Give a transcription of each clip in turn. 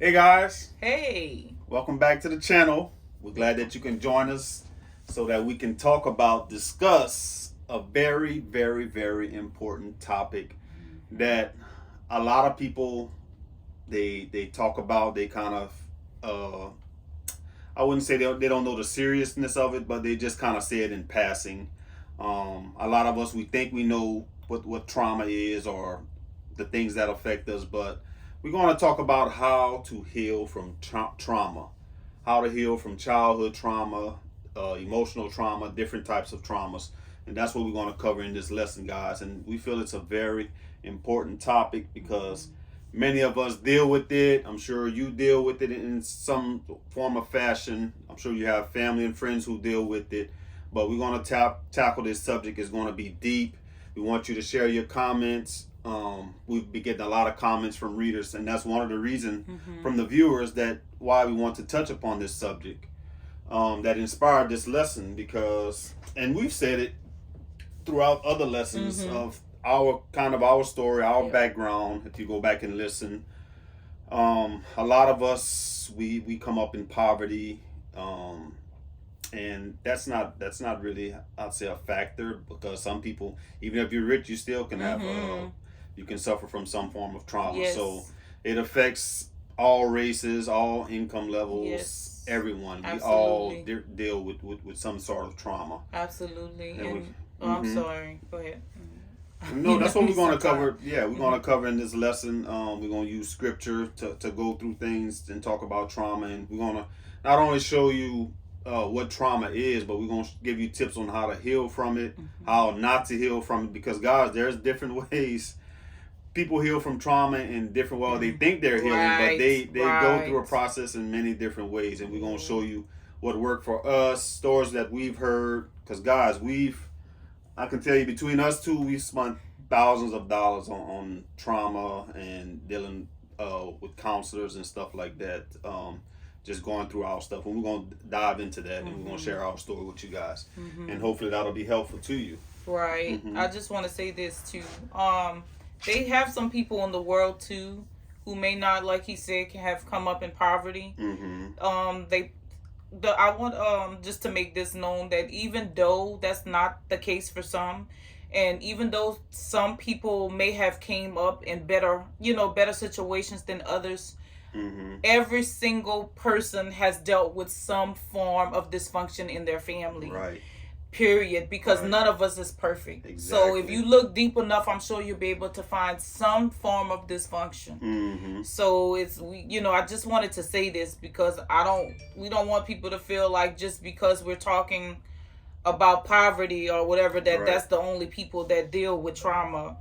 Hey guys, Hey. welcome back to the channel. We're glad that you can join us so that we can discuss a very, very, very important topic that a lot of people they talk about. They kind of I wouldn't say they don't know the seriousness of it, but they just kind of say it in passing. A lot of us, we think we know what trauma is or the things that affect us, but we're going to talk about how to heal from trauma, how to heal from childhood trauma, emotional trauma, different types of traumas. And that's what we're going to cover in this lesson, guys. And we feel it's a very important topic because many of us deal with it. I'm sure you deal with it in some form of fashion. I'm sure you have family and friends who deal with it. But we're going to tackle this subject. It's going to be deep. We want you to share your comments. We've been getting a lot of comments from readers, and that's one of the reasons from the viewers that why we want to touch upon this subject that inspired this lesson. Because, and we've said it throughout other lessons of our story, our background. If you go back and listen, a lot of us we come up in poverty, and that's not really, I'd say, a factor, because some people, even if you're rich, you still can have you can suffer from some form of trauma. Yes. So it affects all races, all income levels, Yes. everyone. Absolutely. We all deal with some sort of trauma. Absolutely. And I'm sorry. Go ahead. No, that's what we're going to cover. Yeah, we're going to cover in this lesson. We're going to use scripture to go through things and talk about trauma. And we're going to not only show you what trauma is, but we're going to give you tips on how to heal from it, how not to heal from it. Because, guys, there's different ways people heal from trauma in different ways. They think they're healing, but they go through a process in many different ways. And we're going to show you what worked for us, stories that we've heard. Because, guys, I can tell you, between us two, we've spent thousands of dollars on trauma and dealing with counselors and stuff like that. Just going through our stuff. And we're going to dive into that, and we're going to share our story with you guys. And hopefully that'll be helpful to you. Right. I just want to say this too. They have some people in the world too who may not, like he said, have come up in poverty. I want just to make this known that even though that's not the case for some, and even though some people may have came up in better situations than others, every single person has dealt with some form of dysfunction in their family. Right. Period. Because none of us is perfect. Exactly. So if you look deep enough, I'm sure you'll be able to find some form of dysfunction. So I just wanted to say this because we don't want people to feel like just because we're talking about poverty or whatever that's the only people that deal with trauma.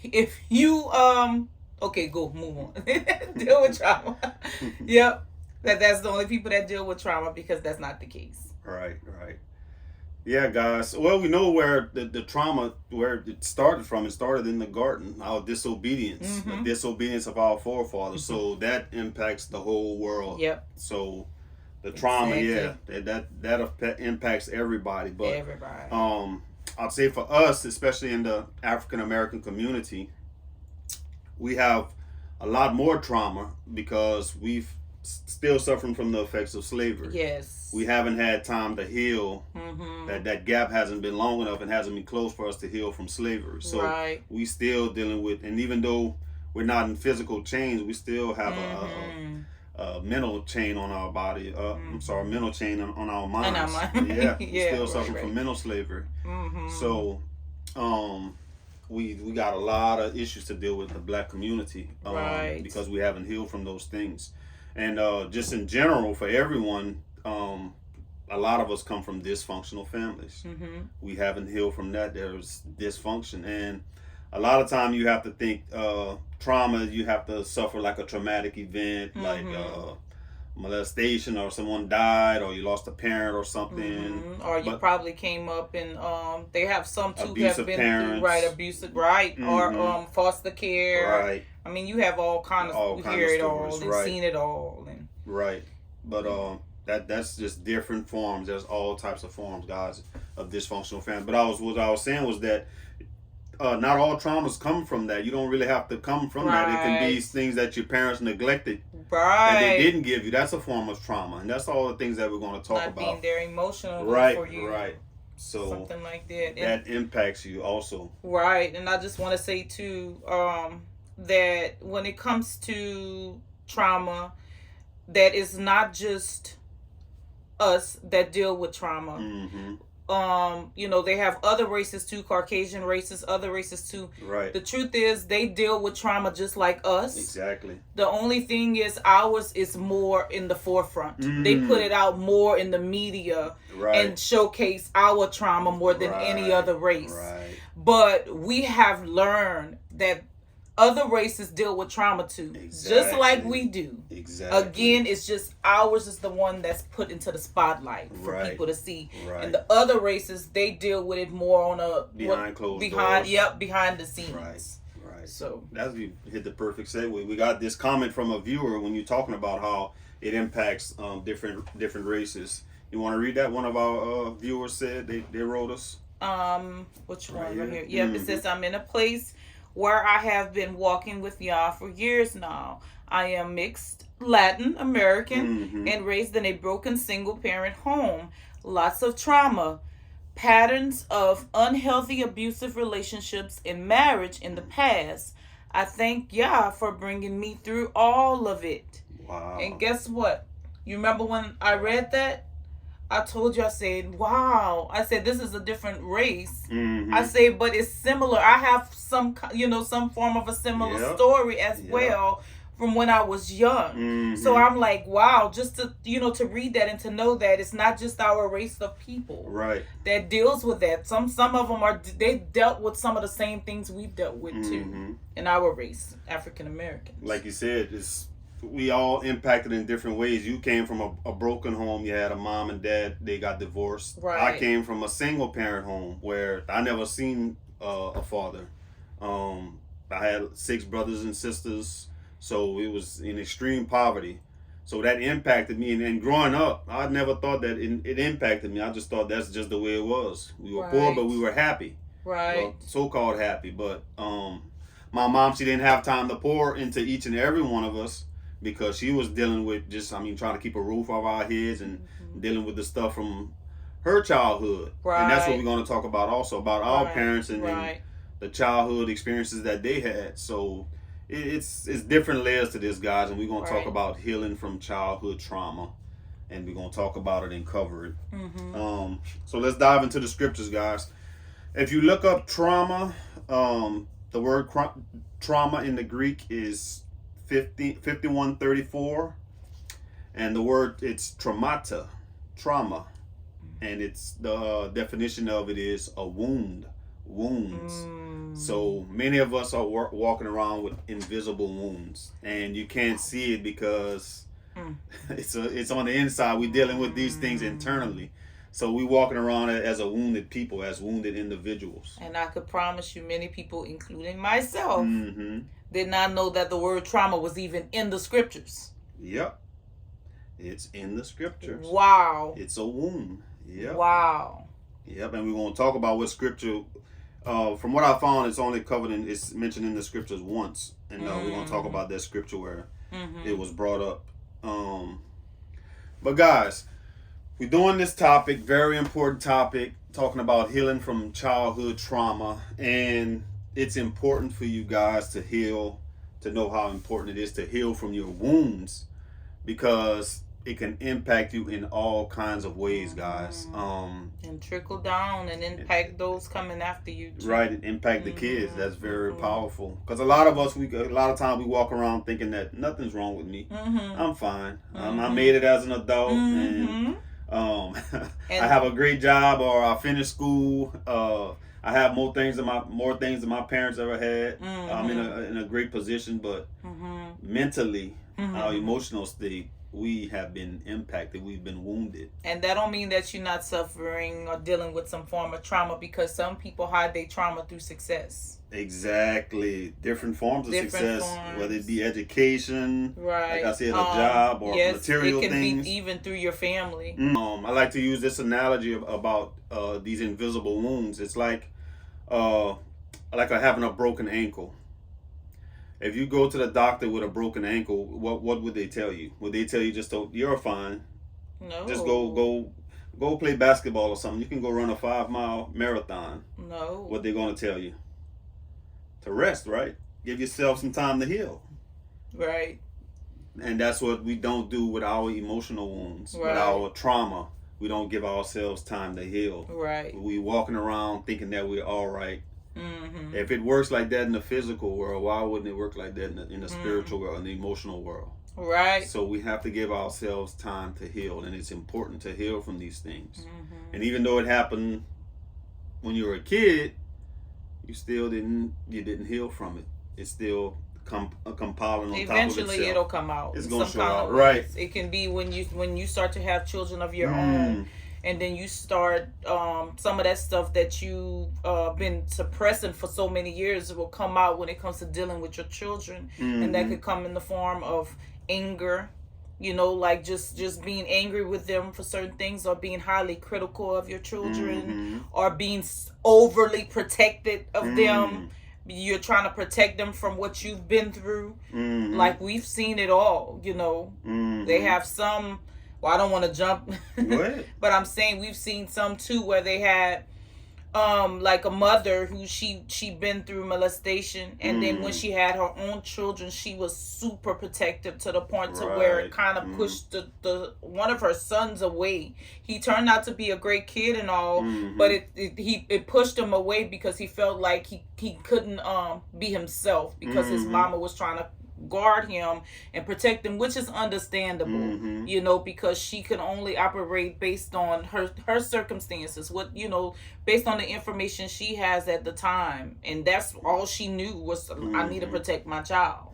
If you okay, go move on. Deal with trauma. Yep. That's the only people that deal with trauma, because that's not the case. Right. Yeah, guys. Well, we know where the trauma, where it started from. It started in the garden, our disobedience, the disobedience of our forefathers. So that impacts the whole world. Yep. So the trauma, that impacts everybody. But everybody. I'd say for us, especially in the African American community, we have a lot more trauma because we've still suffering from the effects of slavery. Yes. We haven't had time to heal. That gap hasn't been long enough and hasn't been close for us to heal from slavery. So we still dealing with, and even though we're not in physical chains, we still have a mental chain on our body. Mental chain on our minds. Yeah, we're still suffering from mental slavery. So we got a lot of issues to deal with in the black community because we haven't healed from those things. And just in general, for everyone, a lot of us come from dysfunctional families. We haven't healed from that. There's dysfunction. And a lot of time you have to think trauma, you have to suffer like a traumatic event, like molestation, or someone died, or you lost a parent or something. Or you probably came up in, they have some too abusive have been parents. through, abusive, or foster care. Right. I mean, you have all kinds of, we hear it all and seen it all. And But that's just different forms. There's all types of forms, guys, of dysfunctional family. But what I was saying was that not all traumas come from that. You don't really have to come from that. It can be things that your parents neglected, that they didn't give you. That's a form of trauma, and that's all the things that we're going to talk about. Not being there emotionally for you. Right. So something like that. That impacts you also. Right. And I just want to say too, that when it comes to trauma, that is not just us that deal with trauma. Mm-hmm. They have other races too, Caucasian races, other races too. Right. The truth is they deal with trauma just like us. Exactly. The only thing is ours is more in the forefront. They put it out more in the media and showcase our trauma more than any other race. Right. But we have learned that other races deal with trauma too, just like we do. Exactly. Again, it's just ours is the one that's put into the spotlight for people to see. Right. And the other races, they deal with it more on a behind doors. Behind the scenes. Right. So that's, you hit the perfect segue. We got this comment from a viewer when you're talking about how it impacts different races. You want to read that? One of our viewers said they wrote us. Which one right here? Yep. It says, I'm in a place where I have been walking with Yah for years now. I am mixed Latin American and raised in a broken single parent home. Lots of trauma, patterns of unhealthy abusive relationships in marriage in the past. I thank Yah for bringing me through all of it. Wow. And guess what? You remember when I read that? I told you, I said, wow. I said, this is a different race. I say, but it's similar. I have some form of a similar story as well from when I was young. So I'm like, wow, just to, to read that and to know that it's not just our race of people that deals with that. Some of them they dealt with some of the same things we've dealt with too in our race, African Americans. Like you said, we all impacted in different ways. You came from a broken home. You had a mom and dad. They got divorced. I came from a single parent home where I never seen a father. I had 6 brothers and sisters. So it was in extreme poverty. So that impacted me. And growing up, I never thought that it impacted me. I just thought that's just the way it was. We were poor, but we were happy. Well, so-called happy. But my mom, she didn't have time to pour into each and every one of us, because she was dealing with trying to keep a roof over our heads and dealing with the stuff from her childhood. And that's what we're going to talk about also, about our parents and the childhood experiences that they had. So it's different layers to this, guys, and we're going to talk about healing from childhood trauma, and we're going to talk about it and cover it. So let's dive into the scriptures, guys. If you look up trauma, the word trauma in the Greek is 5134, and the word, it's trauma, and it's the definition of it is a wounds. So many of us are walking around with invisible wounds, and you can't see it because it's on the inside. We're dealing with these things internally. So we walking around as a wounded people, as wounded individuals. And I could promise you, many people, including myself, did not know that the word trauma was even in the scriptures. Yep. It's in the scriptures. Wow. It's a wound. Yep. Wow. Yep. And we're going to talk about what scripture, from what I found, it's mentioned in the scriptures once. And we're going to talk about that scripture where it was brought up. But guys, we're doing this topic, very important topic, talking about healing from childhood trauma. And it's important for you guys to heal, to know how important it is to heal from your wounds, because it can impact you in all kinds of ways, guys. And trickle down and impact those coming after you too. Right, and impact the kids. That's very powerful. Because a lot of times we walk around thinking that nothing's wrong with me. I'm fine. I made it as an adult, and I have a great job, or I finished school. I have more things than my parents ever had. I'm in a great position, but mentally, our emotional state, we have been impacted. We've been wounded. And that don't mean that you're not suffering or dealing with some form of trauma, because some people hide their trauma through success. Exactly. Different forms of success, whether it be education, like I said, a job, or material things. It can be even through your family. I like to use this analogy about these invisible wounds. It's like like having a broken ankle. If you go to the doctor with a broken ankle, what would they tell you? Would they tell you just you're fine? No. Just go play basketball or something. You can go run a 5-mile marathon. No. What they gonna tell you? To rest, right? Give yourself some time to heal. Right. And that's what we don't do with our emotional wounds, right. with our trauma. We don't give ourselves time to heal. Right. We walking around thinking that we're all right. Mm-hmm. If it works like that in the physical world, why wouldn't it work like that in the spiritual world, in the emotional world? Right. So we have to give ourselves time to heal, and it's important to heal from these things. Mm-hmm. And even though it happened when you were a kid, you didn't heal from it. It's still compiling on Eventually top of itself. It'll come out. It's gonna show out, right? It can be when you start to have children of your own, and then you start some of that stuff that you been suppressing for so many years will come out when it comes to dealing with your children, and that could come in the form of anger, like just being angry with them for certain things, or being highly critical of your children, or being overly protected of them. You're trying to protect them from what you've been through. Like, we've seen it all, They have some, well, I don't want to jump, but I'm saying we've seen some too where they had like a mother who she been through molestation, and then when she had her own children, she was super protective to the point to where it kind of pushed the one of her sons away. He turned out to be a great kid and all, but it pushed him away because he felt like he couldn't be himself because his mama was trying to guard him and protect him, which is understandable, because she can only operate based on her circumstances, based on the information she has at the time, and that's all she knew was I need to protect my child,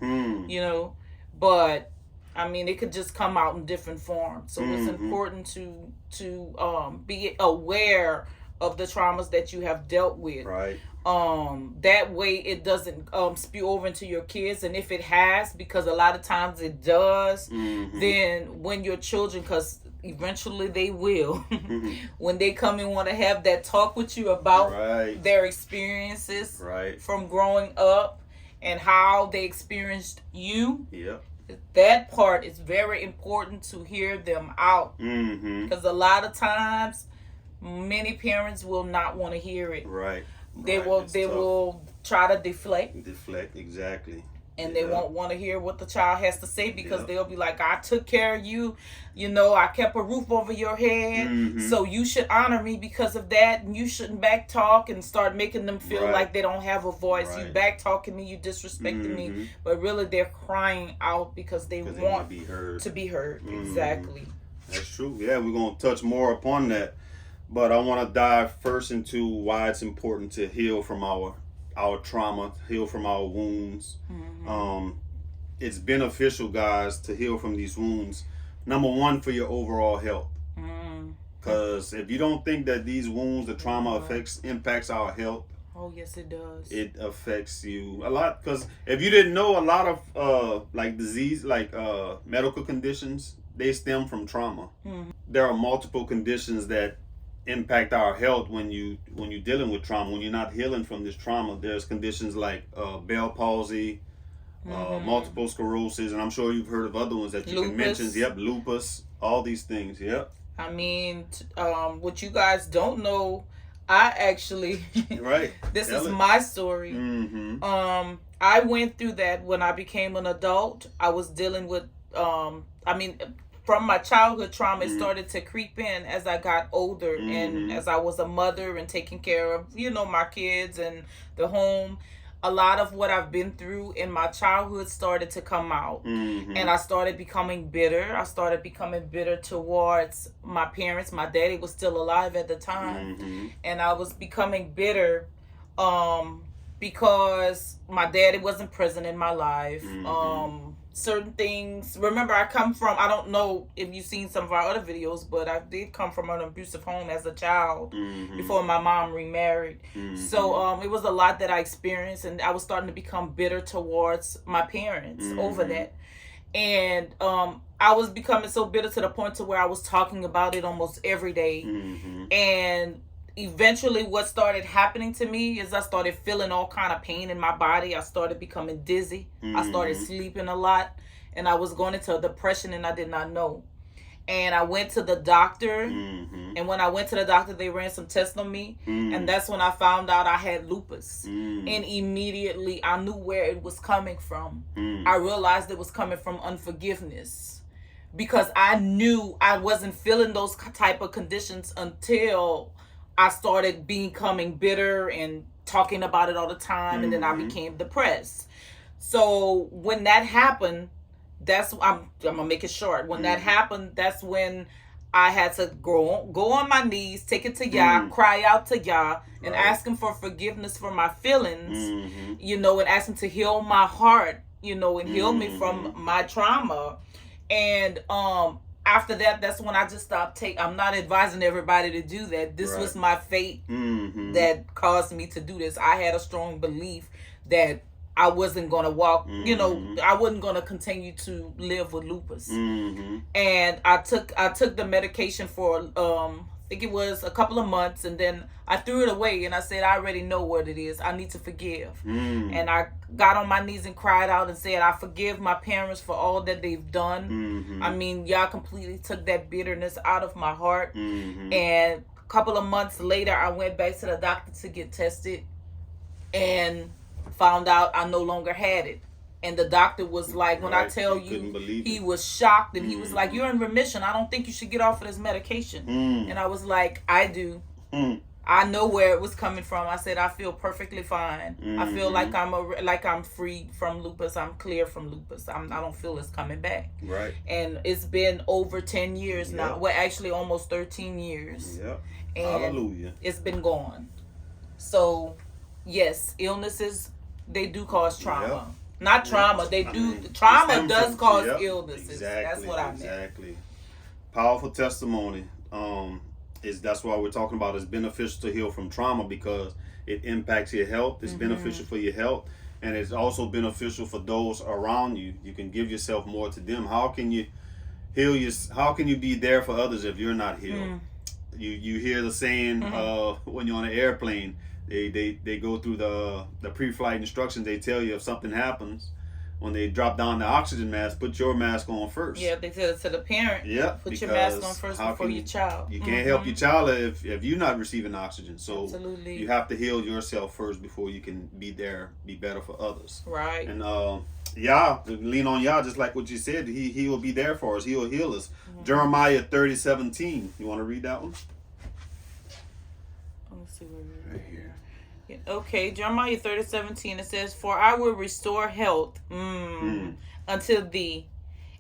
but I mean, it could just come out in different forms, so it's important to be aware of the traumas that you have dealt with, right? That way it doesn't spew over into your kids, and if it has, because a lot of times it does, then when your children, because eventually they will, when they come and want to have that talk with you about their experiences from growing up and how they experienced you, that part is very important to hear them out, because a lot of times many parents will not want to hear it. They will try to deflect, exactly, and they won't want to hear what the child has to say, because they'll be like, I took care of you, I kept a roof over your head, so you should honor me because of that, and you shouldn't back talk, and start making them feel like they don't have a voice. You back talking me, you disrespecting me, but really they're crying out because they want to be heard. Exactly. That's true. Yeah, we're going to touch more upon that. But I want to dive first into why it's important to heal from our trauma, heal from our wounds. It's beneficial, guys, to heal from these wounds. Number one, for your overall health. Because if you don't think that these wounds, the trauma impacts our health. Oh, yes, it does. It affects you a lot. Because if you didn't know, a lot of disease, medical conditions, they stem from trauma. There are multiple conditions that impact our health when you're dealing with trauma. When you're not healing from this trauma, there's conditions like Bell palsy, multiple sclerosis, and I'm sure you've heard of other ones that you can mention. Lupus, all these things. I mean, what you guys don't know, I actually this is my story. I went through that when I became an adult. I was dealing with from my childhood trauma, it started to creep in as I got older, and as I was a mother and taking care of, my kids and the home. A lot of what I've been through in my childhood started to come out, and I started becoming bitter. I started becoming bitter towards my parents. My daddy was still alive at the time, and I was becoming bitter because my daddy wasn't present in my life. Certain things. Remember, I don't know if you've seen some of our other videos, but I did come from an abusive home as a child before my mom remarried. So it was a lot that I experienced, and I was starting to become bitter towards my parents over that. And I was becoming so bitter to the point to where I was talking about it almost every day. And eventually what started happening to me is I started feeling all kind of pain in my body. I started becoming dizzy. I started sleeping a lot, and I was going into a depression, and I did not know. And I went to the doctor, and when I went to the doctor, they ran some tests on me, and that's when I found out I had lupus. And immediately I knew where it was coming from. I realized it was coming from unforgiveness, because I knew I wasn't feeling those type of conditions until I started becoming bitter and talking about it all the time, and then I became depressed. So when that happened, I'm gonna make it short. When that happened, that's when I had to go on my knees, take it to Yah, cry out to Yah, and ask him for forgiveness for my feelings, and ask him to heal my heart, and heal me from my trauma. And after that, that's when I just stopped I'm not advising everybody to do that. This was my fate that caused me to do this. I had a strong belief that I wasn't going to walk, I wasn't going to continue to live with lupus. And I took the medication for, I think it was a couple of months, and then I threw it away, and I said, I already know what it is. I need to forgive. And I got on my knees and cried out and said, I forgive my parents for all that they've done. I mean, y'all completely took that bitterness out of my heart. And a couple of months later, I went back to the doctor to get tested, and found out I no longer had it. And the doctor was like, when I tell you, he was shocked, and he was like, you're in remission. I don't think you should get off of this medication. And I was like, I do. I know where it was coming from. I said, I feel perfectly fine. I feel like I'm free from lupus. I'm clear from lupus. I don't feel it's coming back. Right. And it's been over 10 years now. Well, actually almost 13 years. Yep. And hallelujah. It's been gone. So, yes, illnesses, they do cause trauma. Yep. Not trauma. They do. Trauma does cause illnesses. Exactly. That's what I meant. Exactly. Powerful testimony. That's why we're talking about it's beneficial to heal from trauma, because it impacts your health. It's beneficial for your health, and it's also beneficial for those around you. You can give yourself more to them. How can you heal how can you be there for others if you're not healed? You hear the saying when you're on an airplane, they go through the pre-flight instructions. They tell you if something happens, when they drop down the oxygen mask, put your mask on first. Yeah, they tell it to the parent. Yeah, put your mask on first before your child. You can't help your child if you're not receiving oxygen. So absolutely, you have to heal yourself first before you can be better for others. Right. And lean on Yah, just like what you said. He will be there for us. He will heal us. Jeremiah 30:17. You want to read that one? Let me see where we're right here. Okay, Jeremiah 30:17, it says, for I will restore health unto thee,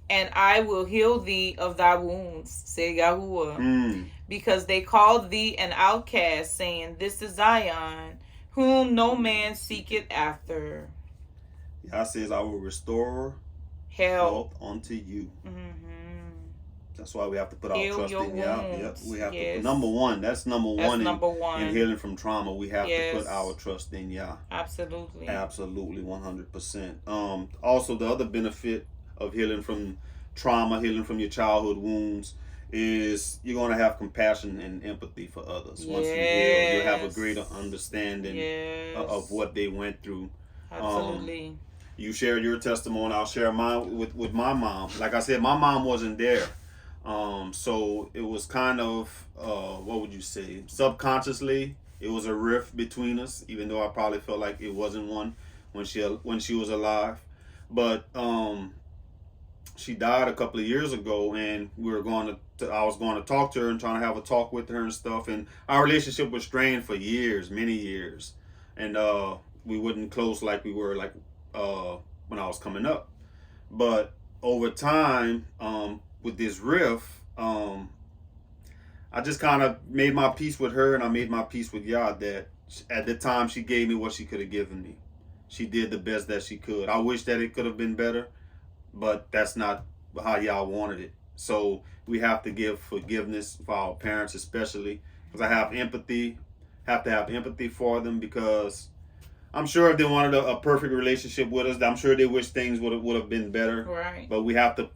and I will heal thee of thy wounds, say YAHUWAH. Because they called thee an outcast, saying, this is Zion, whom no man seeketh after. Yah says, I will restore health unto you. That's why we have to put our trust in Yah. Yep. We have to. Number one in healing from trauma. We have to put our trust in Yah. Absolutely. 100%. Also, the other benefit of healing from trauma, healing from your childhood wounds, is you're going to have compassion and empathy for others. Once you heal, you'll have a greater understanding of what they went through. Absolutely. You shared your testimony. I'll share mine with my mom. Like I said, my mom wasn't there. So it was kind of, what would you say? Subconsciously, it was a rift between us, even though I probably felt like it wasn't one when she was alive. But she died a couple of years ago, and I was going to talk to her and trying to have a talk with her and stuff. And our relationship was strained for years, many years, and we wasn't close like we were when I was coming up. But over time, with this rift, I just kind of made my peace with her, and I made my peace with Yah that at the time she gave me what she could have given me. She did the best that she could. I wish that it could have been better, but that's not how Yah wanted it. So we have to give forgiveness for our parents, especially, because I have to have empathy for them, because I'm sure if they wanted a perfect relationship with us, I'm sure they wish things would have been better. Right. But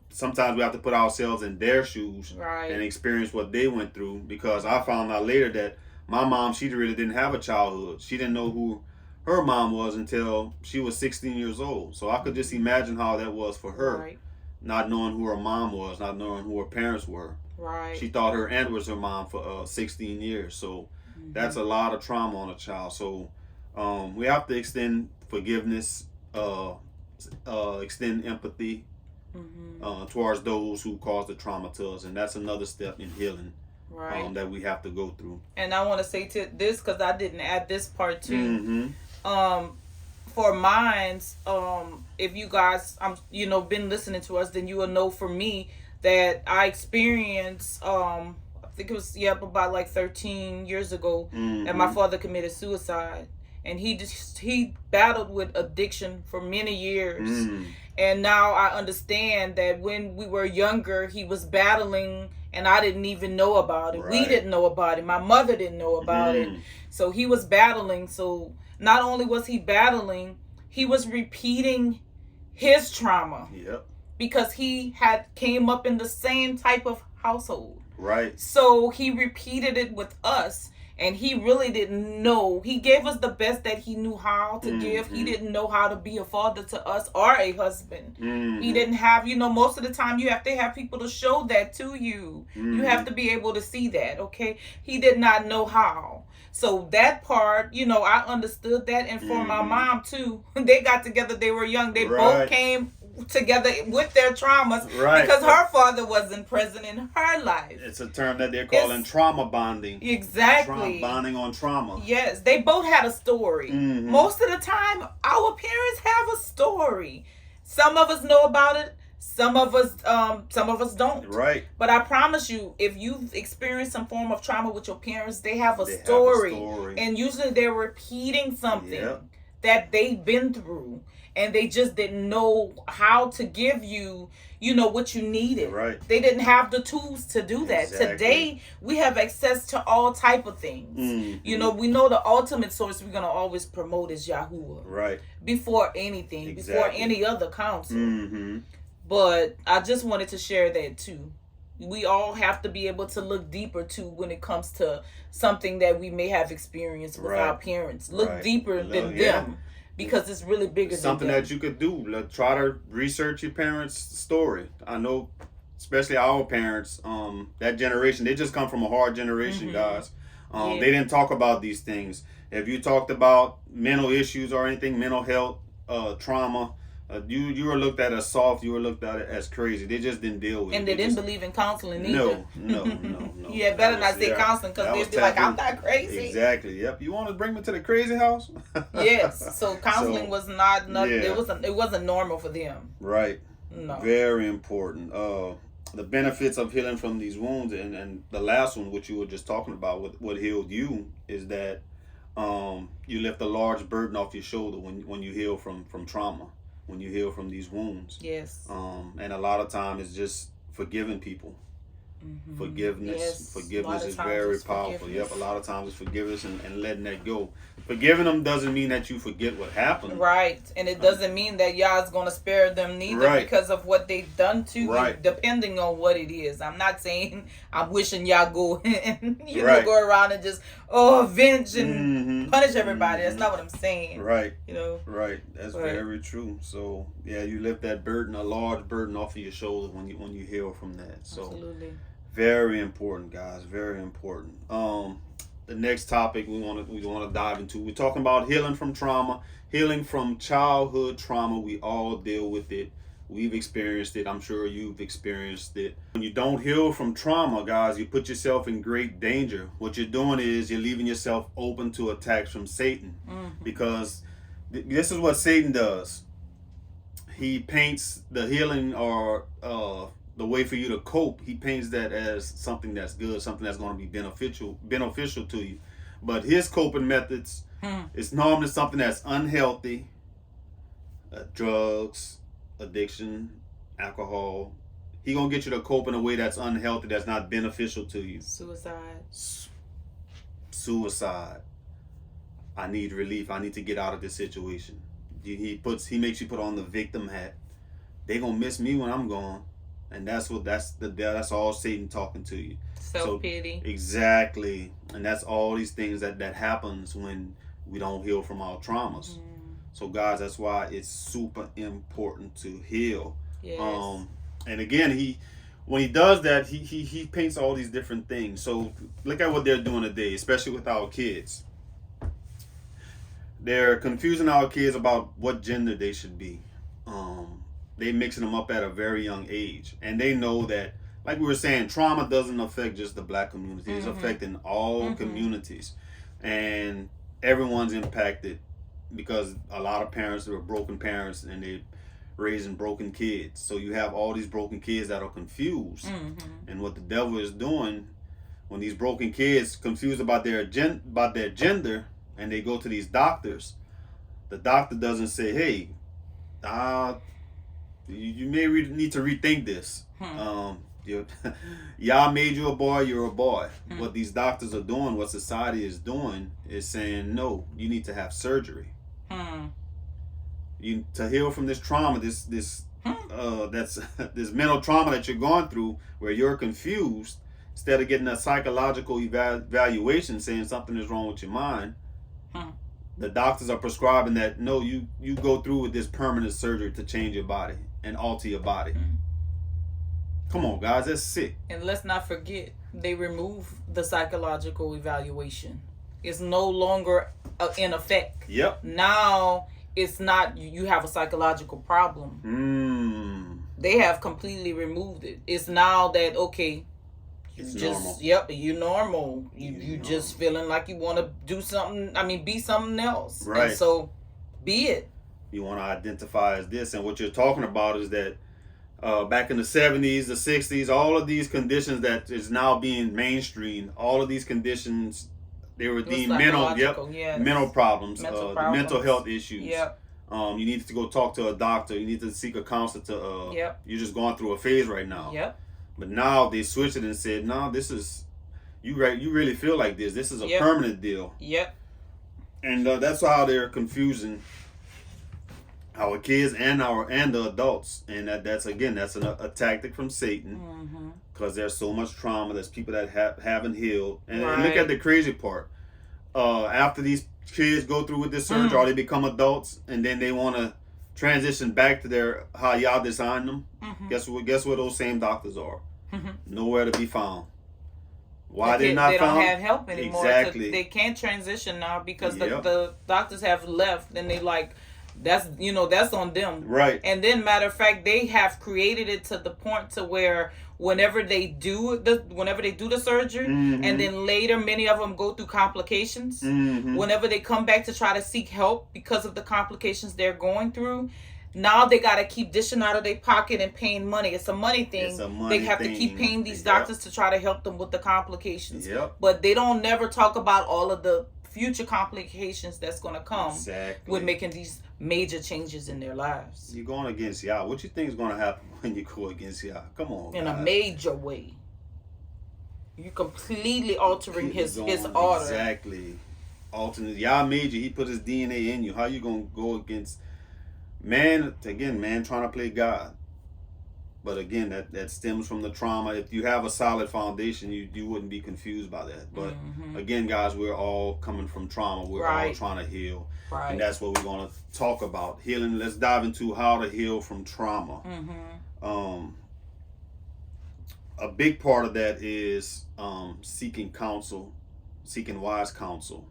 sometimes we have to put ourselves in their shoes and experience what they went through, because I found out later that My mom, she really didn't have a childhood. She didn't know who her mom was until she was 16 years old. So I could just imagine how that was for her, Right. not knowing who her mom was, not knowing who her parents were. Right. She thought her aunt was her mom for 16 years. So that's a lot of trauma on a child. So we have to extend forgiveness, extend empathy towards those who caused the trauma to us. And that's another step in healing. Right. That we have to go through. And I want to say to this, because I didn't add this part too. For mines, if you guys, been listening to us, then you will know for me that I experienced, I think it was about like 13 years ago, and my father committed suicide, and he battled with addiction for many years. And now I understand that when we were younger, he was battling, and I didn't even know about it. Right. We didn't know about it. My mother didn't know about it. So he was battling. So not only was he battling, he was repeating his trauma. Yep. Because he had came up in the same type of household. Right. So he repeated it with us. And he really didn't know. He gave us the best that he knew how to give. He didn't know how to be a father to us or a husband. He didn't have, most of the time you have to have people to show that to you. You have to be able to see that, okay? He did not know how. So that part, I understood that. And for my mom, too, they got together, they were young. They both came together with their traumas because her father wasn't present in her life. It's a term that they're calling trauma bonding. Exactly. Bonding on trauma. Yes, they both had a story. Most of the time, our parents have a story. Some of us know about it. Some of us don't. Right. But I promise you, if you've experienced some form of trauma with your parents, they have a story. And usually they're repeating something that they've been through. And they just didn't know how to give you, what you needed. Right. They didn't have the tools to do that. Exactly. Today, we have access to all type of things. We know the ultimate source we're going to always promote is YAHUWAH. Right. Before anything, before any other counsel. But I just wanted to share that too. We all have to be able to look deeper too when it comes to something that we may have experienced with our parents. Look deeper than them. Because it's really bigger something than that you could do. Try to research your parents' story. I know, especially our parents, that generation, they just come from a hard generation, guys. They didn't talk about these things. If you talked about mental issues or anything, mental health, trauma, you were looked at as soft. You were looked at as crazy. They just didn't deal with it. And they didn't believe in counseling either. No. Yeah, better not say counseling because they'd be like, I'm not crazy. Exactly. Yep. You want to bring me to the crazy house? Yes. So counseling was not it wasn't normal for them. Right. No. Very important. The benefits of healing from these wounds, and the last one, which you were just talking about, what healed you, is that you lift a large burden off your shoulder when you heal from trauma. When you heal from these wounds. Yes. And a lot of time it's just forgiving people. Forgiveness is very powerful. Yep, a lot of times it's forgiveness and letting that go. Forgiving them doesn't mean that you forget what happened. Right. And it doesn't mean that y'all's going to spare them neither because of what they've done to you, depending on what it is. I'm not saying I'm wishing y'all go and go around and just avenge and punish everybody. That's not what I'm saying. Right. Right. That's very true. So you lift that burden, a large burden off of your shoulder when you heal from that. So absolutely. Very important, guys. Very important. The next topic we want to dive into. We're talking about healing from trauma, healing from childhood trauma. We all deal with it. We've experienced it. I'm sure you've experienced it. When you don't heal from trauma, guys, you put yourself in great danger. What you're doing is you're leaving yourself open to attacks from Satan, because this is what Satan does. He paints the healing or the way for you to cope, he paints that as something that's good, something that's going to be beneficial to you. But his coping methods is normally something that's unhealthy, drugs, addiction, alcohol. He going to get you to cope in a way that's unhealthy, that's not beneficial to you. Suicide. I need relief. I need to get out of this situation. He makes you put on the victim hat. They going to miss me when I'm gone. And that's all Satan talking to you. Self-pity. So, exactly. And that's all these things that happens when we don't heal from our traumas. So guys, that's why it's super important to heal. Yes. And again, when he does that, he paints all these different things. So look at what they're doing today, especially with our kids. They're confusing our kids about what gender they should be. They mixing them up at a very young age, and they know that, like we were saying, trauma doesn't affect just the black community. It's affecting all communities, and everyone's impacted because a lot of parents are broken parents and they raising broken kids. So you have all these broken kids that are confused, and what the devil is doing when these broken kids confused about their gender, and they go to these doctors, the doctor doesn't say, hey, you may need to rethink this. Y'all made you a boy, you're a boy. What these doctors are doing, what society is doing, is saying, no, you need to have surgery. You to heal from this trauma, this mental trauma that you're going through, where you're confused. Instead of getting a psychological evaluation saying something is wrong with your mind, the doctors are prescribing that, no, you go through with this permanent surgery to change your body and alter your body. Come on, guys, that's sick. And let's not forget, they remove the psychological evaluation. It's no longer in effect. Yep. Now it's not you have a psychological problem. They have completely removed it. It's now that, okay, it's just normal. Yep, you normal. You just feeling like you want to do something. I mean, be something else. Right. And so, be it. You want to identify as this, and what you're talking about is that back in the 70s, the 60s, all of these conditions that is now being mainstream, all of these conditions, they were deemed mental problems, mental health issues. Yep. You need to go talk to a doctor. You need to seek a counselor to. You're just going through a phase right now. Yep. But now they switched it and said, no, this is you really feel like this. This is a permanent deal. Yep. And that's how they're confusing our kids and the adults, and that's a tactic from Satan, because there's so much trauma. There's people that haven't healed, and look at the crazy part. After these kids go through with this surgery, or they become adults, and then they want to transition back to how y'all designed them. Guess where those same doctors are? Nowhere to be found. Why they not found? They don't have help anymore. Exactly. They can't transition now because the doctors have left, and they that's on them. Right. And then, matter of fact, they have created it to the point to where whenever they do the surgery, and then later many of them go through complications. Whenever they come back to try to seek help because of the complications they're going through, now they got to keep dishing out of their pocket and paying money. It's a money thing. They have to keep paying these doctors to try to help them with the complications. But they don't never talk about all of the future complications that's going to come with making these major changes in their lives. You're going against Yah. What you think is going to happen when you go against Yah? Come on, in a major way. You completely altering his order. Exactly. Altering. Yah made you. He put his DNA in you. How you going to go against man trying to play God? But again, that stems from the trauma. If you have a solid foundation, you wouldn't be confused by that. But again, guys, we're all coming from trauma. We're all trying to heal. And that's what we're going to talk about. Healing. Let's dive into how to heal from trauma. A big part of that is seeking counsel, seeking wise counsel.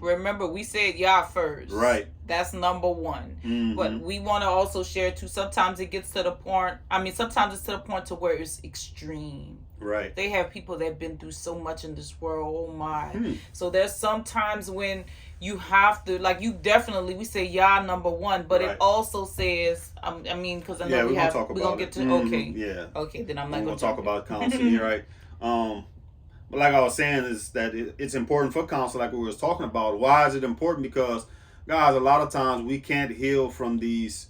Remember, we said Yah first. Right. That's number one. But we want to also share too. Sometimes it gets to the point. Sometimes it's to the point to where it's extreme. Right. They have people that have been through so much in this world. Oh my. So there's sometimes when you have to, we say Yah number one, but it also says, because I know we're gonna get to okay, then I'm not gonna talk about counseling. You're right. But like I was saying, is that it's important for counsel, like we were talking about. Why is it important? Because, guys, a lot of times we can't heal from these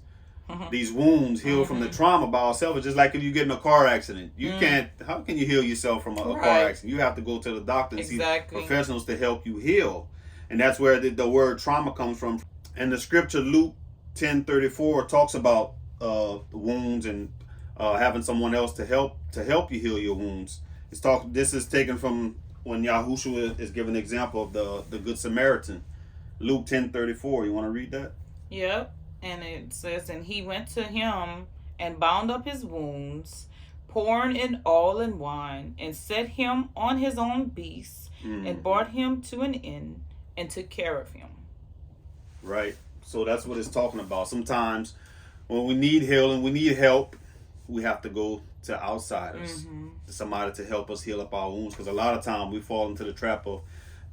wounds, heal from the trauma by ourselves. It's just like if you get in a car accident. You can't, how can you heal yourself from a car accident? You have to go to the doctor and see professionals to help you heal. And that's where the word trauma comes from. And the scripture, Luke 10:34, talks about wounds and having someone else to help you heal your wounds. This is taken from when YAHUWAH is giving an example of the Good Samaritan, Luke 10:34. You want to read that? Yep. And it says, and he went to him and bound up his wounds, pouring in oil and wine, and set him on his own beast, and brought him to an inn, and took care of him. Right. So that's what it's talking about. Sometimes when we need healing, we need help, we have to go to outsiders, to somebody to help us heal up our wounds. Because a lot of times we fall into the trap of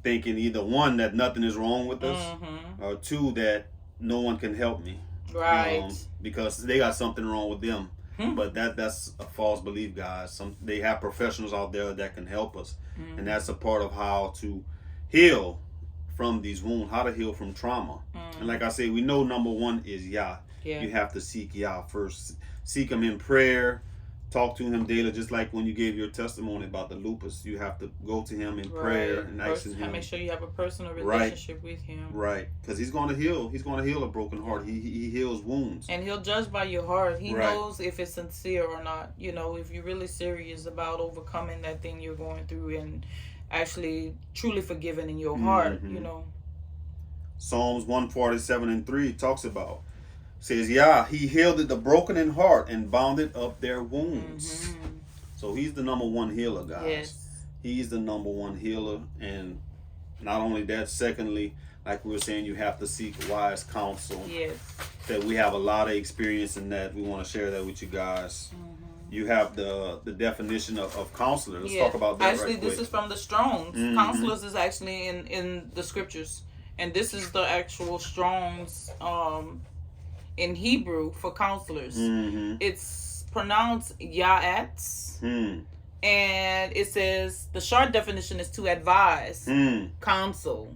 thinking either one, that nothing is wrong with us, or two, that no one can help me. Right. Because they got something wrong with them. But that's a false belief, guys. They have professionals out there that can help us. And that's a part of how to heal from these wounds, how to heal from trauma. And like I say, we know number one is Yah. You have to seek Yah first. Seek him in prayer. Talk to him daily, just like when you gave your testimony about the lupus. You have to go to him in prayer and ask him. Make sure you have a personal relationship with him. Right, because he's going to heal. He's going to heal a broken heart. He heals wounds. And he'll judge by your heart. He knows if it's sincere or not. You know, if you're really serious about overcoming that thing you're going through and actually truly forgiving in your heart, you know. Psalms 147:3 talks about, says, yeah, he healed the broken in heart and bounded up their wounds. So he's the number one healer, guys. Yes. He's the number one healer. And not only that, secondly, like we were saying, you have to seek wise counsel. Yes. That we have a lot of experience in that. We want to share that with you guys. You have the definition of counselor. Let's talk about that. Actually, this is from the Strong's. Counselors is actually in the scriptures. And this is the actual Strong's in Hebrew for counselors. It's pronounced Ya'ats. And it says the short definition is to advise, counsel.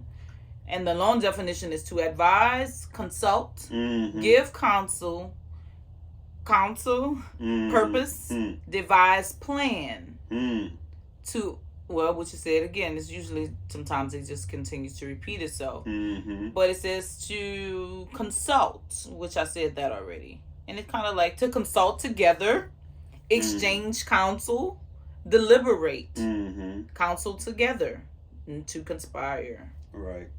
And the long definition is to advise, consult, give counsel, purpose, devise, plan. What you said again, is usually sometimes it just continues to repeat itself. But it says to consult, which I said that already. And it's kind of like to consult together, exchange counsel, deliberate, counsel together, and to conspire. Right.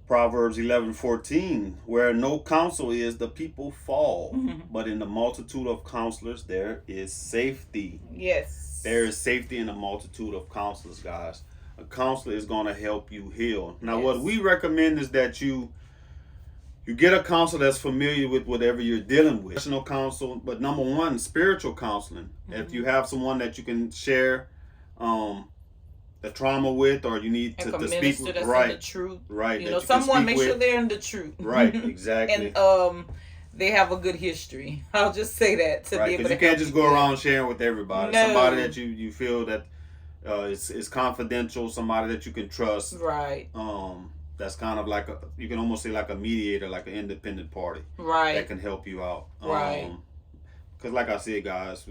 Proverbs 11:14, where no counsel is, the people fall, but in the multitude of counselors there is safety. Yes. There is safety in a multitude of counselors, guys. A counselor is going to help you heal. Now, what we recommend is that you get a counselor that's familiar with whatever you're dealing with. Professional counsel, but number one, spiritual counseling. If you have someone that you can share the trauma with, or you need to speak with, that's in the truth. Right. You know, someone make sure they're in the truth. Right, exactly. And they have a good history. I'll just say that to be able to. Because you can't just go around sharing with everybody. No. Somebody that you feel that is confidential, somebody that you can trust. Right. That's kind of like you can almost say like a mediator, like an independent party. Right. That can help you out. Right. Because like I said, guys,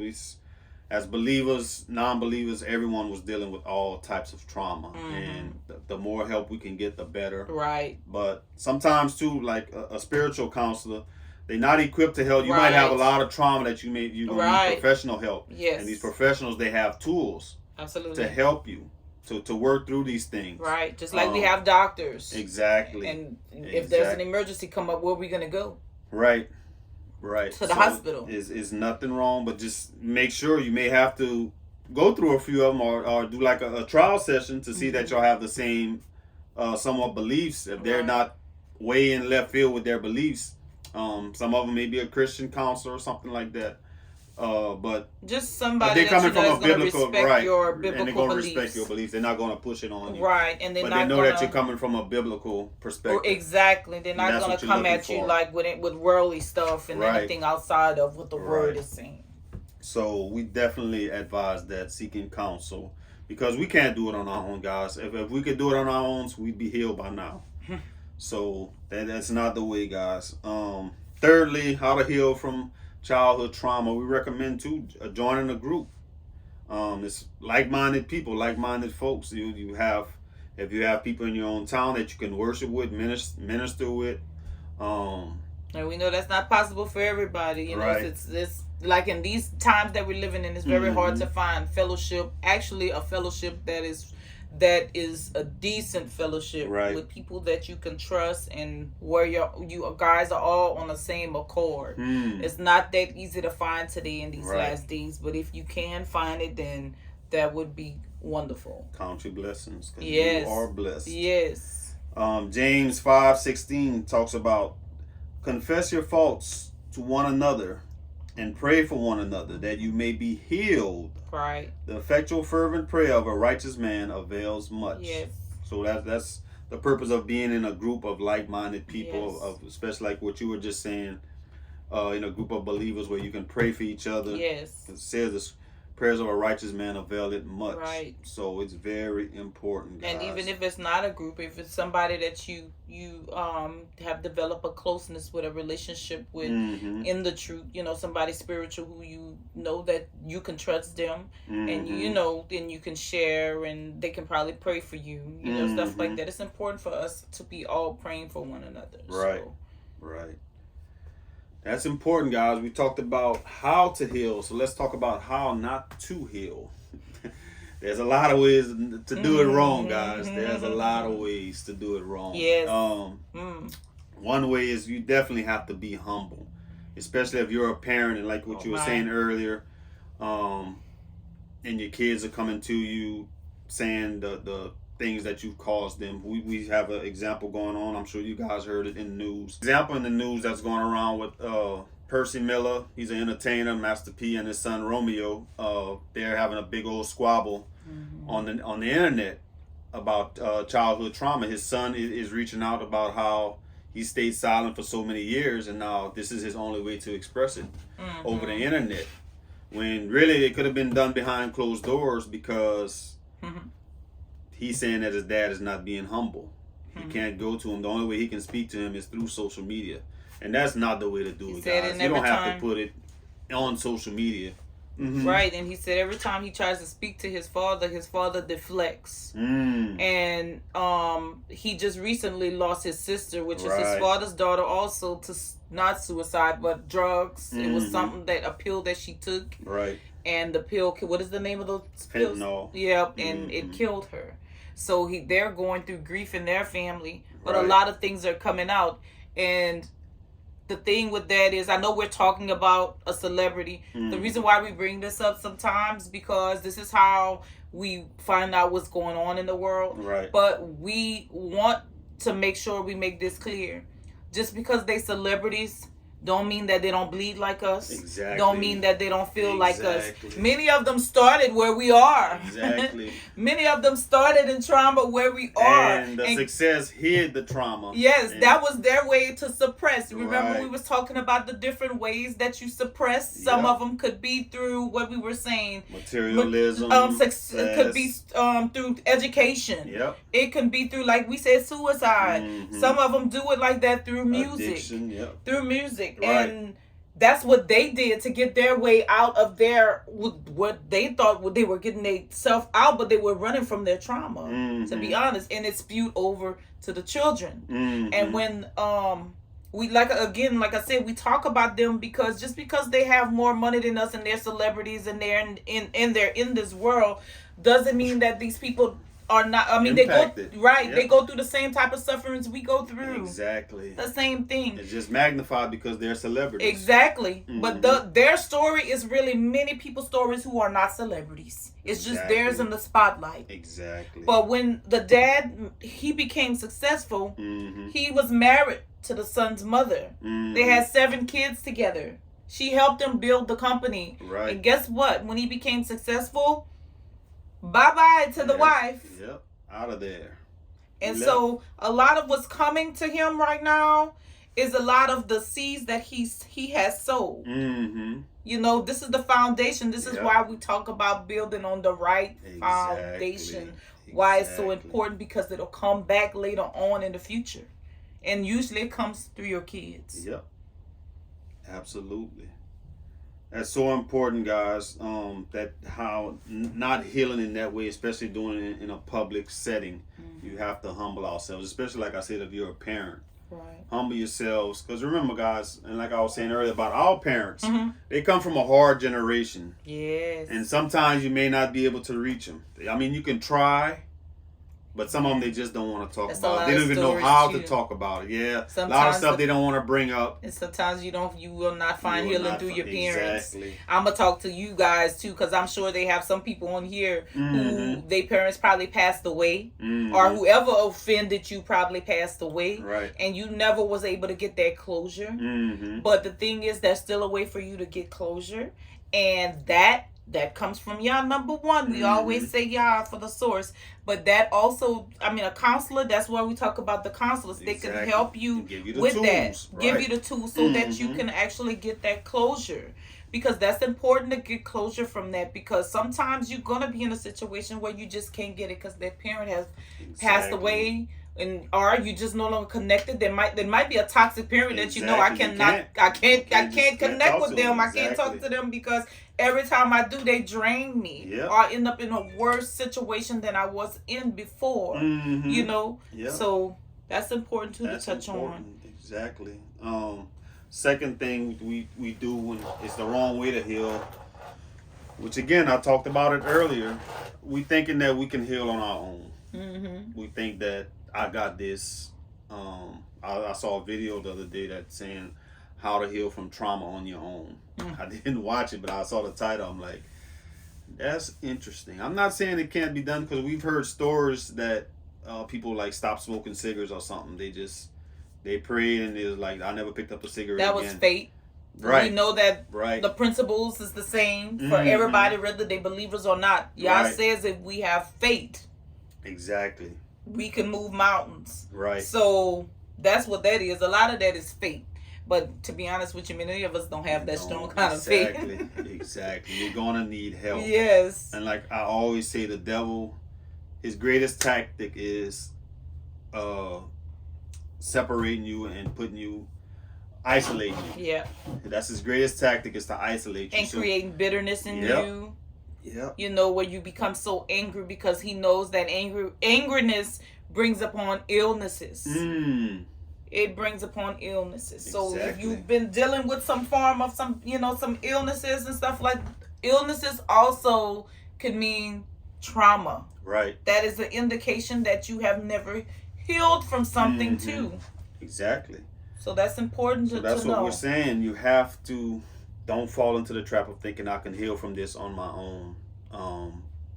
as believers, non-believers, everyone was dealing with all types of trauma. And the more help we can get, the better. Right. But sometimes too, like a spiritual counselor, they're not equipped to help. You might have a lot of trauma that you need professional help. Yes. And these professionals, they have tools. Absolutely. To help you to work through these things. Right. Just like we have doctors. Exactly. And if there's an emergency come up, where are we going to go? Right. To the hospital. Is nothing wrong, but just make sure you may have to go through a few of them or do like a trial session to see that y'all have the same somewhat beliefs. If they're not way in left field with their beliefs. Some of them may be a Christian counselor or something like that. But just somebody they're coming from a biblical, respect your and they're going to respect your beliefs. They're not going to push it on you, right? And but they know that you're coming from a biblical perspective. Exactly, they're not going to come at you like with worldly stuff and anything outside of what the word is saying. So we definitely advise that seeking counsel, because we can't do it on our own, guys. If we could do it on our own, we'd be healed by now. So that's not the way, guys. Thirdly, how to heal from childhood trauma. We recommend joining a group. It's like-minded people, like-minded folks. If you have people in your own town that you can worship with, minister with. And we know that's not possible for everybody. You know, it's like in these times that we're living in, it's very hard to find fellowship. Actually, a fellowship that is a decent fellowship with people that you can trust, and where you guys are all on the same accord. It's not that easy to find today in these last days, but if you can find it, then that would be wonderful. Count your blessings, because yes. you are blessed. Yes. James 5:16 talks about confess your faults to one another and pray for one another that you may be healed. Right. The effectual fervent prayer of a righteous man avails much. Yes. So that's the purpose of being in a group of like-minded people, yes. of especially like what you were just saying, in a group of believers where you can pray for each other. Yes. It says this, prayers of a righteous man avail it much. Right. So it's very important, guys. And even if it's not a group, if it's somebody that you have developed a closeness with, a relationship with, in the truth, somebody spiritual who you know that you can trust them, and then you can share, and they can probably pray for you, stuff like that. It's important for us to be all praying for one another. Right. So. Right. That's important, guys. We talked about how to heal, so let's talk about how not to heal. There's a lot of ways to do it wrong, guys. There's a lot of ways to do it wrong. Yes. One way is you definitely have to be humble, especially if you're a parent, and like what you were saying earlier, and your kids are coming to you saying the things that you've caused them. We have an example going on. I'm sure you guys heard it in the news. Example in the news that's going around with Percy Miller. He's an entertainer, Master P, and his son Romeo. They're having a big old squabble on the internet about childhood trauma. His son is reaching out about how he stayed silent for so many years, and now this is his only way to express it over the internet. When really it could have been done behind closed doors, because he's saying that his dad is not being humble. He can't go to him. The only way he can speak to him is through social media. And that's not the way to do it, guys. You don't have to put it on social media. Right, and he said every time he tries to speak to his father deflects. And he just recently lost his sister, which is his father's daughter, also to not suicide, but drugs. It was something a pill that she took. Right. And the pill, what is the name of those pills? Fentanyl. Yep, and it killed her. So they're going through grief in their family, but a lot of things are coming out. And the thing with that is, I know we're talking about a celebrity. The reason why we bring this up sometimes, because this is how we find out what's going on in the world. Right. But we want to make sure we make this clear. Just because they celebrities don't mean that they don't bleed like us. Exactly. Don't mean that they don't feel like us. Many of them started where we are. Exactly. Many of them started in trauma where we are. And the success hid the trauma. Yes, that was their way to suppress. Remember we was talking about the different ways that you suppress. Some of them could be through what we were saying. Materialism. It could be through education. Yep. It can be through, like we said, suicide. Some of them do it like that through music. Addiction, through music. Right. And that's what they did to get their way out of what they thought they were getting themselves out, but they were running from their trauma, to be honest. And it spewed over to the children. And when we like I said, we talk about them because just because they have more money than us and they're celebrities and they're they're in this world doesn't mean that these people are not. I mean, impacted. They go through the same type of sufferings we go through. Exactly. The same thing. It's just magnified because they're celebrities. Exactly. But their story is really many people's stories who are not celebrities. It's just theirs in the spotlight. Exactly. But when the dad, he became successful, he was married to the son's mother. They had 7 kids together. She helped him build the company. Right. And guess what? When he became successful, bye-bye to the wife. Yep. Out of there. And so a lot of what's coming to him right now is a lot of the seeds that he has sowed. This is the foundation. This is why we talk about building on the right foundation. Why it's so important, because it'll come back later on in the future. And usually it comes through your kids. Yep. Absolutely. That's so important, guys. That how not healing in that way, especially doing it in a public setting, you have to humble ourselves. Especially, like I said, if you're a parent, Right. Humble yourselves. Because remember, guys, and like I was saying earlier about our parents, they come from a hard generation. Yes. And sometimes you may not be able to reach them. I mean, you can try, but some of them they just don't want to talk about. They don't even know how to talk about it. Yeah, sometimes a lot of stuff they don't want to bring up. And sometimes you will not find healing through your parents. Exactly. I'm gonna talk to you guys too, because I'm sure they have some people on here who their parents probably passed away, or whoever offended you probably passed away, right? And you never was able to get that closure. But the thing is, there's still a way for you to get closure, and that comes from Yah number one. We always say Yah for the source, but that also, I mean, a counselor, that's why we talk about the counselors. They can help you with tools, that, right? Give you the tools so that you can actually get that closure, because that's important to get closure from that, because sometimes you're going to be in a situation where you just can't get it because their parent has passed away, or you just no longer connected. There might be a toxic parent that you know I can't connect with them. I can't talk to them because every time I do, they drain me, or I end up in a worse situation than I was in before. You know, so that's important too to touch on. Exactly. Second thing we do when it's the wrong way to heal, which again I talked about it earlier. We thinking that we can heal on our own. We think that I got this. I saw a video the other day that's saying how to heal from trauma on your own. I didn't watch it, but I saw the title. I'm like, that's interesting. I'm not saying it can't be done, because we've heard stories that people like stop smoking cigarettes or something. They prayed and it was like, I never picked up a cigarette That again. was fate. Right. We know that the principles is the same for everybody, whether they believers or not. Yah says if we have faith, exactly, we can move mountains. Right. So that's what that is. A lot of that is faith. But to be honest with you, many of us don't have that strong kind of faith. Exactly. You're going to need help. Yes. And like I always say, the devil, his greatest tactic is separating you and putting you, isolating you. Yeah. That's his greatest tactic, is to isolate you. And creating bitterness in you. Yeah. You know, where you become so angry because he knows that angriness brings upon illnesses. It brings upon illnesses. Exactly. So if you've been dealing with some form of some illnesses and stuff like, illnesses also could mean trauma. Right. That is an indication that you have never healed from something too. Exactly. So that's important to know. That's what we're saying. You have to, don't fall into the trap of thinking I can heal from this on my own.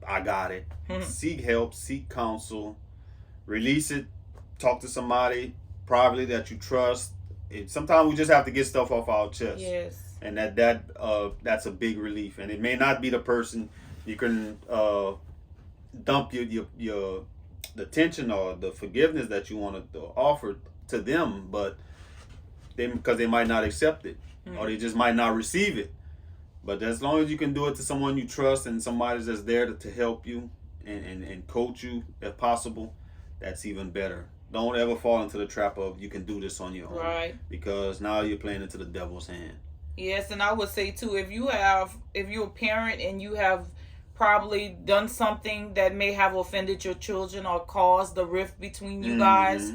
I got it. Seek help, seek counsel, release it, talk to somebody privately that you trust. Sometimes we just have to get stuff off our chest. Yes. And that's a big relief. And it may not be the person you can dump the tension or the forgiveness that you want to offer to them, but because they might not accept it, or they just might not receive it. But as long as you can do it to someone you trust and somebody that's there to help you and coach you if possible, that's even better. Don't ever fall into the trap of you can do this on your own. Right. Because now you're playing into the devil's hand. Yes, and I would say too, if you're a parent and you have probably done something that may have offended your children or caused the rift between you guys,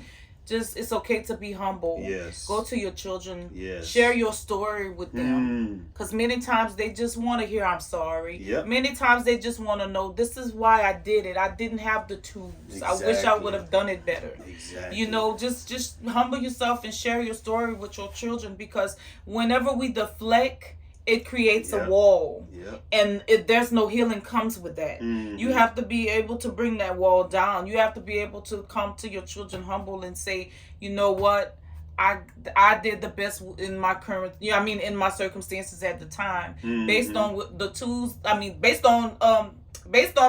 it's okay to be humble. Yes. Go to your children. Yes. Share your story with them. Because many times they just want to hear I'm sorry. Yep. Many times they just want to know, this is why I did it. I didn't have the tools. Exactly. I wish I would have done it better. Exactly. You know, just humble yourself and share your story with your children, because whenever we deflect, it creates a wall. And there's no healing comes with that. You have to be able to bring that wall down. You have to be able to come to your children humble and say, you know what, I did the best in my current, in my circumstances at the time, based on the tools, based on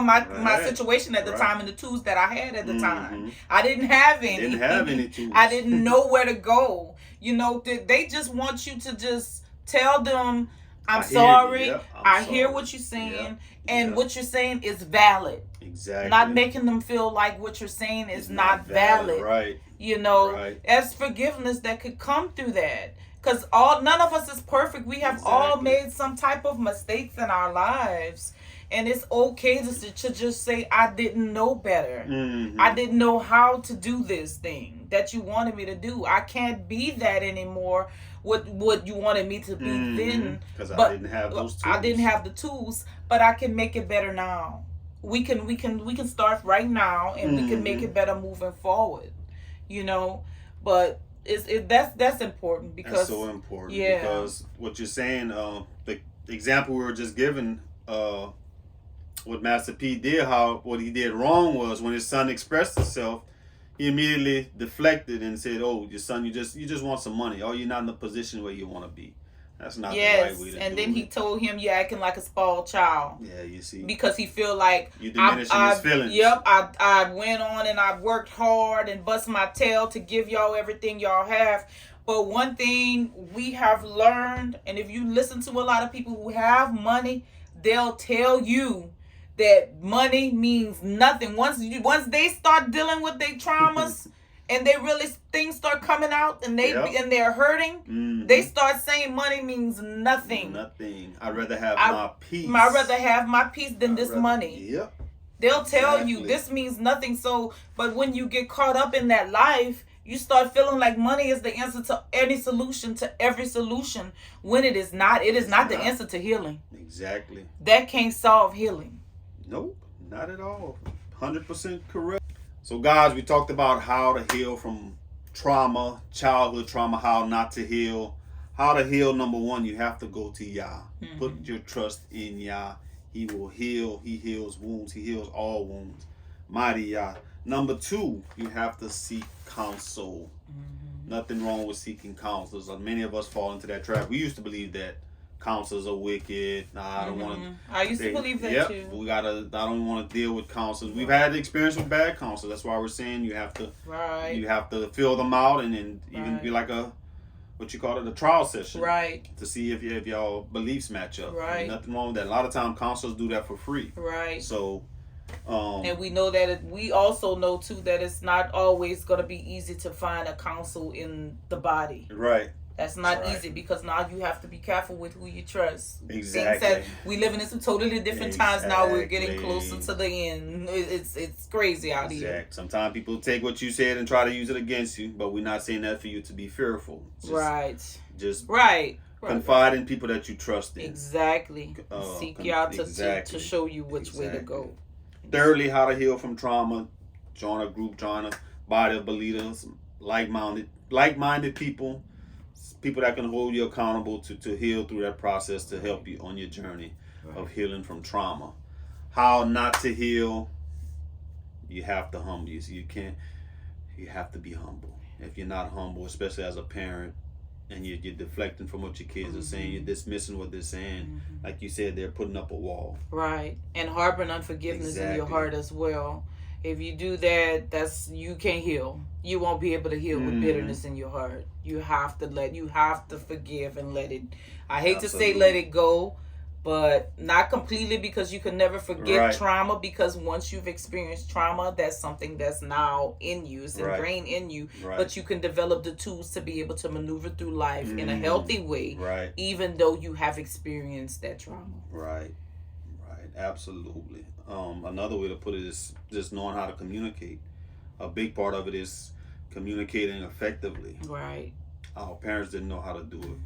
my situation at the time and the tools that I had at the time. I didn't have any tools. I didn't know where to go. You know, they just want you to just tell them, I'm sorry. I hear what you're saying, and what you're saying is valid. Exactly. Not making them feel like what you're saying is not valid. Right. You know, as forgiveness that could come through that. Because none of us is perfect. We have all made some type of mistakes in our lives. And it's okay to just say, I didn't know better. I didn't know how to do this thing. that you wanted me to do. I can't be that anymore. What you wanted me to be then, because I didn't have those tools. I didn't have the tools, but I can make it better now. We can start right now, and we can make it better moving forward. You know, but that's important because that's so important. Yeah. Because what you're saying, the example we were just given, what Master P did, what he did wrong was when his son expressed himself, he immediately deflected and said, "Oh, your son, you just want some money. Oh, you're not in the position where you want to be." That's not the right way to do it. And then he told him, "You're acting like a spoiled child." Yeah, you see. Because he feel like you diminishing his feelings. Yep, I went on and I worked hard and bust my tail to give y'all everything y'all have. But one thing we have learned, and if you listen to a lot of people who have money, they'll tell you that money means nothing. Once they start dealing with their traumas and things start coming out and they're hurting, they start saying money means nothing. Nothing. I'd rather have my peace. I'd rather have my peace than this money. Yep. They'll tell you this means nothing. So, but when you get caught up in that life, you start feeling like money is the answer to any solution, to every solution, when it is not. It is not the answer to healing. Exactly. That can't solve healing. Nope, not at all. 100% correct. So guys, we talked about how to heal from trauma, childhood trauma, how not to heal. How to heal, number one, you have to go to Yah. Put your trust in Yah. He will heal. He heals wounds. He heals all wounds. Mighty Yah. Number two, you have to seek counsel. Nothing wrong with seeking counselors. Many of us fall into that trap. We used to believe that counselors are wicked. I don't want to. I used to believe that too. I don't want to deal with counselors. We've had the experience with bad counselors. That's why we're saying you have to. Right. You have to fill them out and even be like a trial session. Right. To see if y'all beliefs match up. Right. Nothing wrong with that. A lot of times counselors do that for free. Right. So. And we know that we also know too that it's not always going to be easy to find a counsel in the body. Right. That's not easy because now you have to be careful with who you trust. Exactly. Things that we living in some totally different times now. We're getting closer to the end. It's crazy out here. Sometimes people take what you said and try to use it against you, but we're not saying that for you to be fearful. Just confide in people that you trust in. Exactly. Seek you out to show you which way to go. Thirdly, how to heal from trauma. Join a group, join a body of believers, like-minded people. People that can hold you accountable to heal through that process to help you on your journey of healing from trauma. How not to heal, you have to humble you. So you have to be humble. If you're not humble, especially as a parent, and you're deflecting from what your kids are saying, you're dismissing what they're saying. Like you said, they're putting up a wall. Right. And harboring unforgiveness in your heart as well. If you do that, you can't heal. You won't be able to heal with bitterness in your heart. You have to forgive and let it. I hate to say let it go, but not completely, because you can never forget trauma, because once you've experienced trauma, that's something that's now in you. It's ingrained in you. But you can develop the tools to be able to maneuver through life in a healthy way, even though you have experienced that trauma. Right. Absolutely. Another way to put it is just knowing how to communicate. A big part of it is communicating effectively. Right. Our parents didn't know how to do it.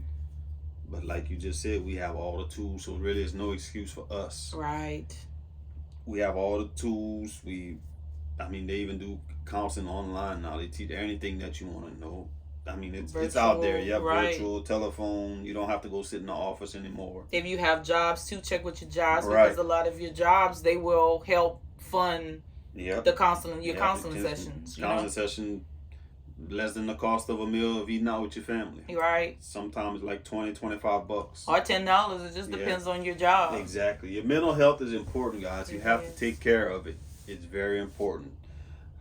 But like you just said, we have all the tools, so really there's no excuse for us. Right. We have all the tools. They even do counseling online now. They teach anything that you want to know. It's out there. Virtual, telephone. You don't have to go sit in the office anymore. If you have jobs too, check with your jobs, because a lot of your jobs, they will help fund the counseling, counseling sessions. Counseling session, less than the cost of a meal of eating out with your family. Right. Sometimes like $20, $25. Or $10. It just depends on your job. Exactly. Your mental health is important, guys. You have to take care of it. It's very important.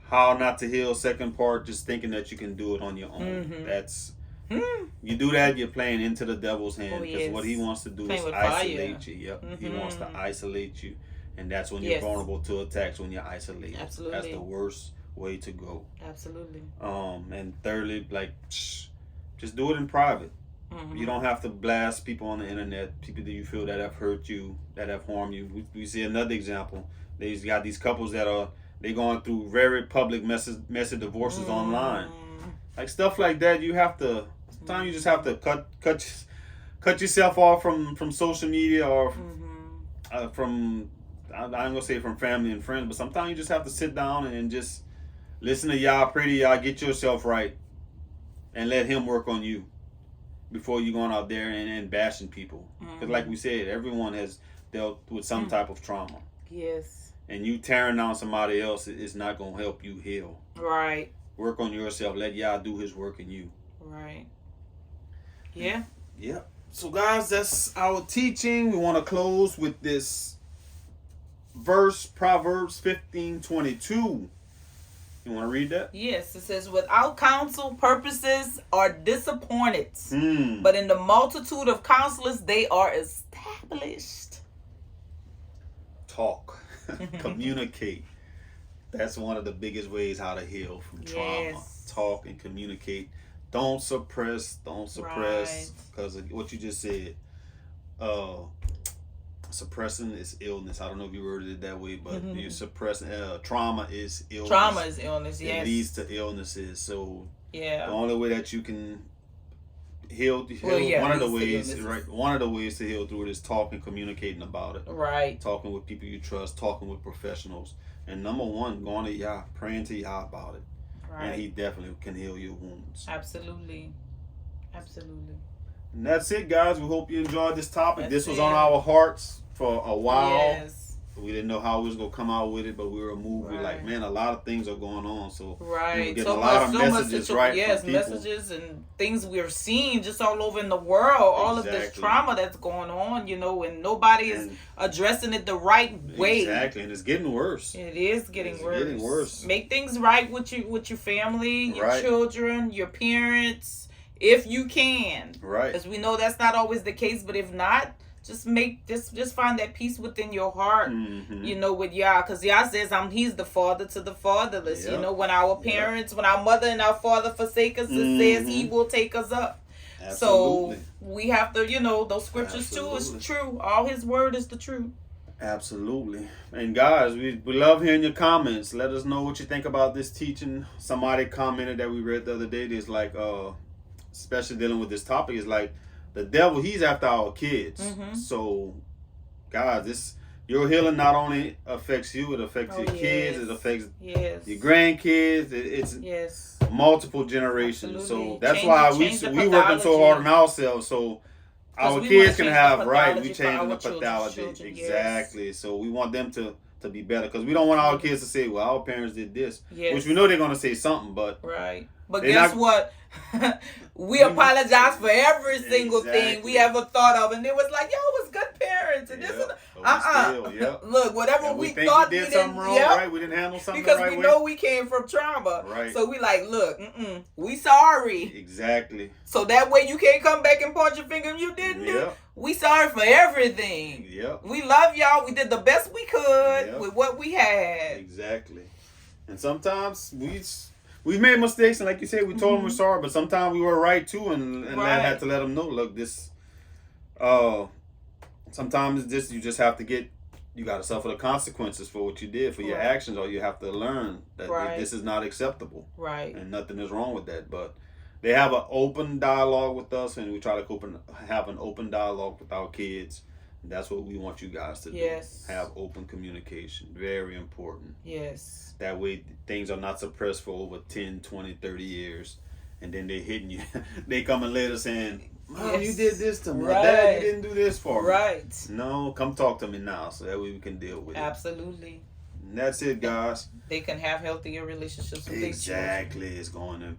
How not to heal, second part, just thinking that you can do it on your own. That's you do that, you're playing into the devil's hand, because what he wants to do is isolate you. He wants to isolate you, and that's when you're vulnerable to attacks, when you're isolated. Absolutely. That's the worst way to go. Absolutely. And thirdly, just do it in private. You don't have to blast people on the internet, people that you feel that have hurt you, that have harmed you. We see another example. They've got these couples that are going through very public messy divorces online. Like stuff like that, you have to. Sometimes you just have to cut yourself off from social media or from. I'm gonna say from family and friends, but sometimes you just have to sit down and just listen to Yah, pray to Yah, get yourself right, and let Him work on you before you going out there and bashing people. Because like we said, everyone has dealt with some type of trauma. Yes. And you tearing down somebody else is not gonna help you heal. Right. Work on yourself. Let Yah do His work in you. Right. Yeah. Yep. So guys, that's our teaching. We want to close with this verse, Proverbs 15:22. You want to read that? Yes, it says, without counsel, purposes are disappointed, but in the multitude of counselors, they are established. Talk. Communicate. That's one of the biggest ways how to heal from trauma. Yes. Talk and communicate. Don't suppress. Because of what you just said. Suppressing is illness. I don't know if you worded it that way, but you're suppressing. Trauma is illness. Trauma is illness, yes. It leads to illnesses. So yeah, the only way that you can heal one of the ways, right? One of the ways to heal through it is talking, communicating about it. Right. Talking with people you trust, talking with professionals. And number one, going to Yah, praying to Yah about it. Right. And He definitely can heal your wounds. Absolutely. Absolutely. And that's it, guys. We hope you enjoyed this topic. This was on our hearts for a while. Yes. We didn't know how we was gonna come out with it, but we were moved. We're like, man, a lot of things are going on. So we were getting a lot of messages, right? Yes, messages and things we're seeing just all over in the world. All of this trauma that's going on, and nobody is addressing it the right way. Exactly, and it's getting worse. It is getting worse. Make things right with your family, your children, your parents, if you can. Right. Because we know that's not always the case, but if not, just find that peace within your heart, with Yah, because Yah says He's the father to the fatherless. Yep. When our parents, when our mother and our father forsake us, it says He will take us up. Absolutely. So we have to, those scriptures too is true. All His word is the truth. Absolutely. And guys, we love hearing your comments. Let us know what you think about this teaching. Somebody commented that we read the other day. There's like, especially dealing with this topic, is like, the devil, he's after our kids. So, guys, your healing not only affects you, it affects your kids, it affects your grandkids. It's multiple generations. Absolutely. So that's why we working so hard on ourselves. So our kids can have we changing the pathology. Exactly. Yes. So we want them to be better, because we don't want our kids to say, well, our parents did this, which we know they're going to say something, but but guess what? We apologize for every single thing we ever thought of, and it was like, was good parents, and this look, whatever we thought we did something wrong, right? We didn't handle something because the right we way. know we came from trauma, right? So we like, look, we sorry, exactly. So that way you can't come back and point your finger and you didn't do. We sorry for everything. We love y'all. We did the best we could with what we had. Exactly. And sometimes we've made mistakes, and like you said, we told them we're sorry, but sometimes we were right too, and that had to let them know, look, this, sometimes you just have to you got to suffer the consequences for what you did, for your actions, or you have to learn that this is not acceptable. Right. And nothing is wrong with that. But they have an open dialogue with us, and we try to have an open dialogue with our kids. That's what we want you guys to do. Yes. Have open communication. Very important. Yes. That way things are not suppressed for over 10, 20, 30 years. And then they're hitting you. They coming later saying, Mom, you did this to me. Dad, you didn't do this for me. Right. No, come talk to me now, so that way we can deal with it. Absolutely. And that's it, guys. They can have healthier relationships with exactly. It's going to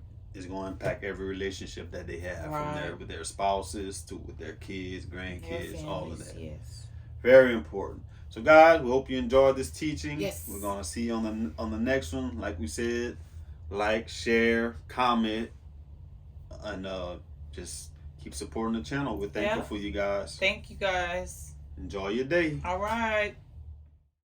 impact every relationship that they have, with their spouses to with their kids, grandkids, all of that. Yes. Very important. So, guys, we hope you enjoyed this teaching. Yes. We're gonna see you on the next one. Like we said, like, share, comment, and just keep supporting the channel. We're thankful for you guys. Thank you, guys. Enjoy your day. All right.